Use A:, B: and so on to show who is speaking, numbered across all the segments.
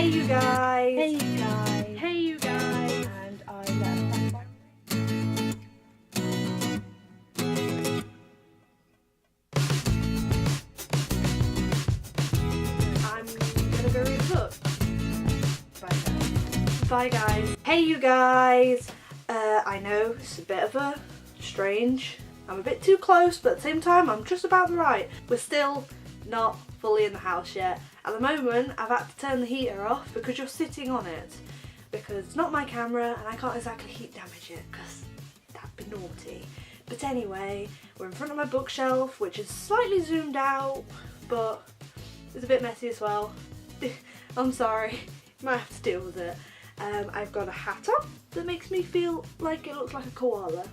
A: Hey you guys!
B: Hey you guys!
A: Hey you guys!
B: And I let back.
A: I'm gonna go read a book.
B: Bye guys.
A: Bye guys. Hey you guys! I know it's a bit of a strange. I'm a bit too close, but at the same time I'm just about right. We're still not fully in the house yet. At the moment I've had to turn the heater off because you're sitting on it. Because it's not my camera and I can't exactly heat damage it because that'd be naughty. But anyway, we're in front of my bookshelf, which is slightly zoomed out, but it's a bit messy as well. I'm sorry, you might have to deal with it. I've got a hat on that makes me feel like it looks like a koala.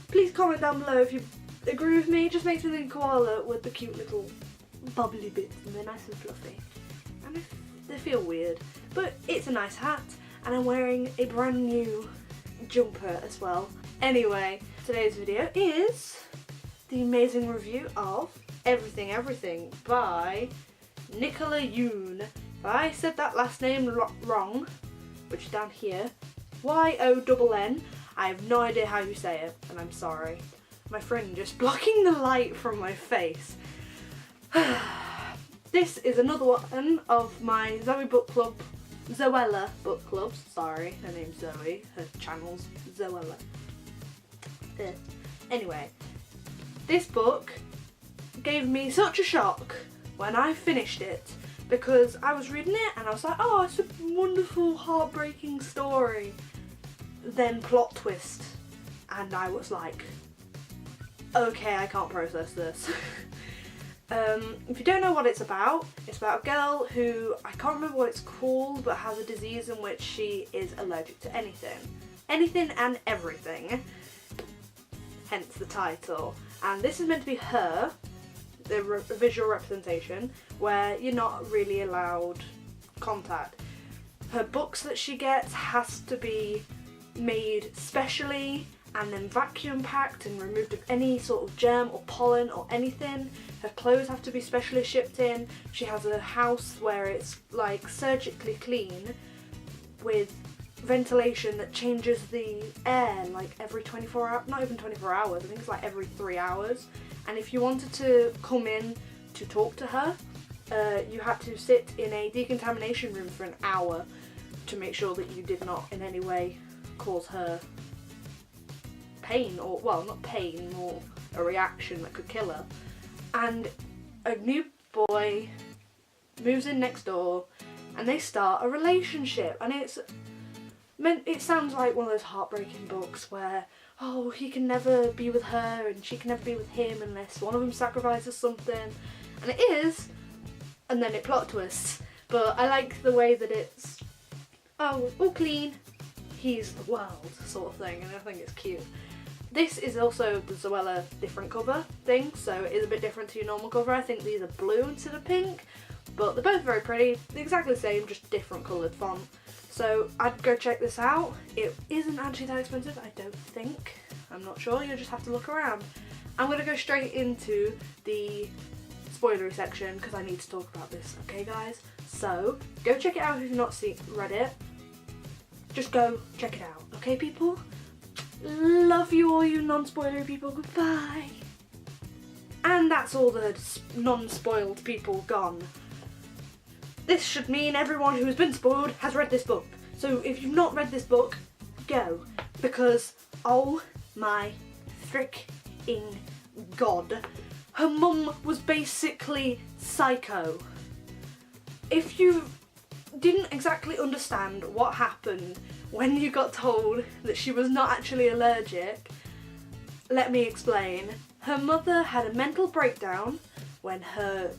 A: Please comment down below if you agree with me. It just makes me think koala with the cute little bubbly bits and they're nice and fluffy. And they feel weird. But it's a nice hat and I'm wearing a brand new jumper as well. Anyway, today's video is the amazing review of Everything Everything by Nicola Yoon. If I said that last name wrong, which is down here, Y-O-N-N, I have no idea how you say it, and I'm sorry. My friend just blocking the light from my face. This is another one of my Zoella book clubs. Sorry, her name's Zoe, her channel's Zoella. Anyway, this book gave me such a shock when I finished it because I was reading it and I was like, oh, it's a wonderful, heartbreaking story. Then plot twist, and I was like, okay, I can't process this. If you don't know what it's about a girl who, I can't remember what it's called, but has a disease in which she is allergic to anything. Anything and everything. Hence the title. And this is meant to be her, the visual representation, where you're not really allowed contact. Her books that she gets has to be made specially and then vacuum packed and removed of any sort of germ or pollen or anything. Her clothes have to be specially shipped in. She has a house where it's like surgically clean with ventilation that changes the air like every 24 hours, not even 24 hours, I think it's like every 3 hours. And if you wanted to come in to talk to her, you had to sit in a decontamination room for an hour to make sure that you did not in any way cause her pain, or well, not pain, more a reaction that could kill her. And a new boy moves in next door and they start a relationship, and it sounds like one of those heartbreaking books where, oh, he can never be with her and she can never be with him unless one of them sacrifices something, and it is, and then it plot twists. But I like the way that it's, oh, all clean, he's the world sort of thing, and I think it's cute. This is also the Zoella different cover thing, so it is a bit different to your normal cover. I think these are blue instead of pink, but they're both very pretty, exactly the same, just different coloured font. So I'd go check this out. It isn't actually that expensive, I don't think. I'm not sure, you'll just have to look around. I'm going to go straight into the spoilery section because I need to talk about this, okay guys? So go check it out if you've not read it. Just go check it out, okay people? Love you all you non-spoilery people, goodbye. And that's all the non-spoiled people gone. This should mean everyone who has been spoiled has read this book. So if you've not read this book, go. Because, oh my fricking god, her mum was basically psycho. If you didn't exactly understand what happened when you got told that she was not actually allergic, let me explain. Her mother had a mental breakdown when her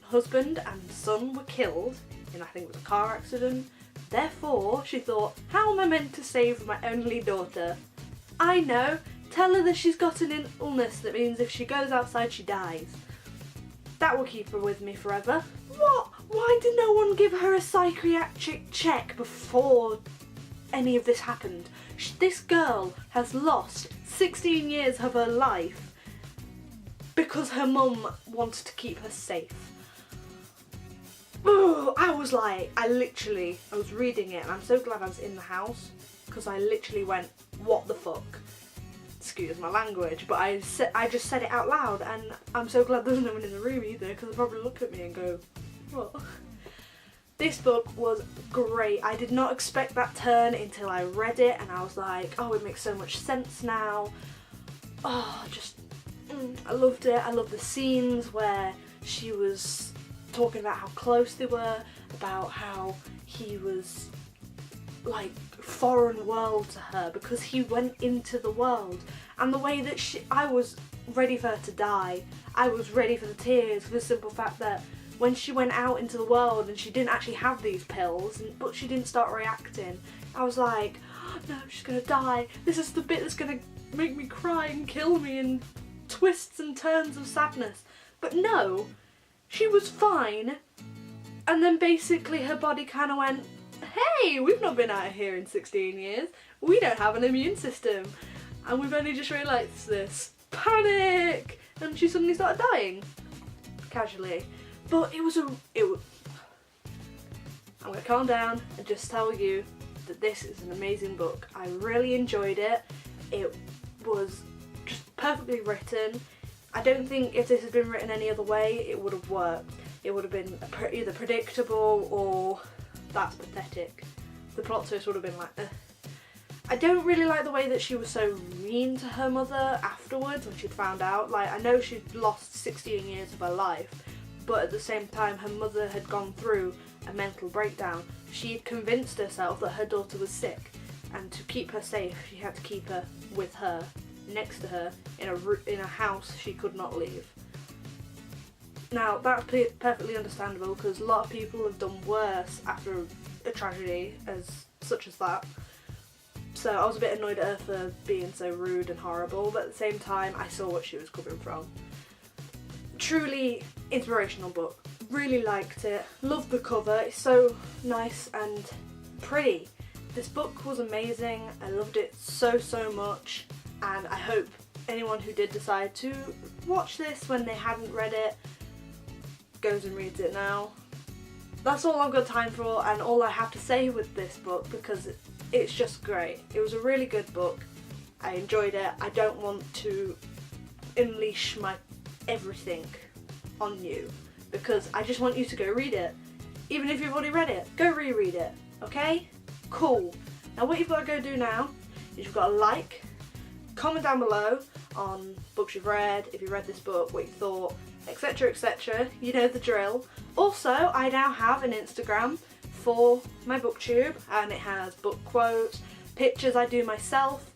A: husband and son were killed in, I think it was a car accident. Therefore, she thought, how am I meant to save my only daughter? I know, tell her that she's got an illness that means if she goes outside she dies. That will keep her with me forever. What? Why did no one give her a psychiatric check before any of this happened? This girl has lost 16 years of her life because her mum wanted to keep her safe. I was like, I was reading it, and I'm so glad I was in the house, because I literally went, what the fuck? Excuse my language, but I just said it out loud, and I'm so glad there's no one in the room either, because they'll probably look at me and go, what? This book was great. I did not expect that turn until I read it, and I was like, oh, it makes so much sense now. Oh, I loved it. I loved the scenes where she was talking about how close they were, about how he was like foreign world to her because he went into the world, and the way that I was ready for her to die. I was ready for the tears for the simple fact that when she went out into the world and she didn't actually have these pills, but she didn't start reacting, I was like, oh, no, she's gonna die. This is the bit that's gonna make me cry and kill me, and twists and turns of sadness. But no, she was fine, and then basically her body kind of went, hey, we've not been out here in 16 years, we don't have an immune system, and we've only just realised this. Panic! And she suddenly started dying. Casually. But I'm gonna calm down and just tell you that this is an amazing book. I really enjoyed it. It was just perfectly written. I don't think if this had been written any other way, it would have worked. It would have been either predictable or that's pathetic. The plot twist would have been like, I don't really like the way that she was so mean to her mother afterwards when she'd found out. Like, I know she'd lost 16 years of her life, but at the same time her mother had gone through a mental breakdown. She had convinced herself that her daughter was sick, and to keep her safe she had to keep her with her, next to her, in a house she could not leave. Now that's perfectly understandable because a lot of people have done worse after a tragedy such as that. So I was a bit annoyed at her for being so rude and horrible, but at the same time I saw what she was coming from. Truly inspirational book. Really liked it. Loved the cover. It's so nice and pretty. This book was amazing. I loved it so much, and I hope anyone who did decide to watch this when they hadn't read it goes and reads it now. That's all I've got time for and all I have to say with this book, because it's just great. It was a really good book. I enjoyed it. I don't want to unleash my everything on you, because I just want you to go read it. Even if you've already read it, go reread it, okay? Cool. Now what you've got to go do now is you've got to like, comment down below on books you've read, if you read this book, what you thought, etc, etc. You know the drill. Also, I now have an Instagram for my booktube, and it has book quotes, pictures I do myself,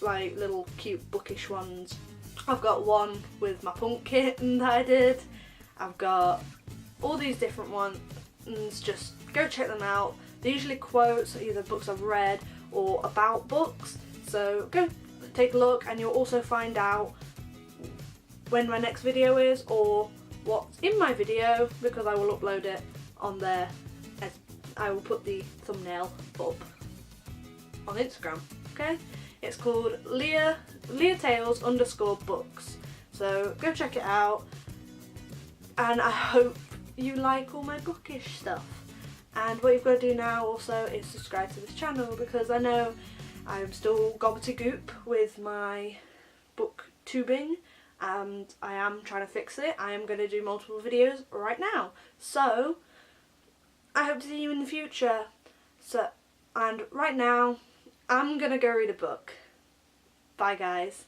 A: like little cute bookish ones. I've got one with my pumpkin that I did. I've got all these different ones. Just go check them out. They're usually quotes, either books I've read or about books. So go take a look, and you'll also find out when my next video is or what's in my video, because I will upload it on there. As I will put the thumbnail up on Instagram. Okay? It's called Leah Tales _books. So go check it out, and I hope you like all my bookish stuff. And what you've got to do now also is subscribe to this channel, because I know I'm still gobbledygook with my booktubing, and I am trying to fix it. I am going to do multiple videos right now. So I hope to see you in the future. And right now, I'm gonna go read a book. Bye guys.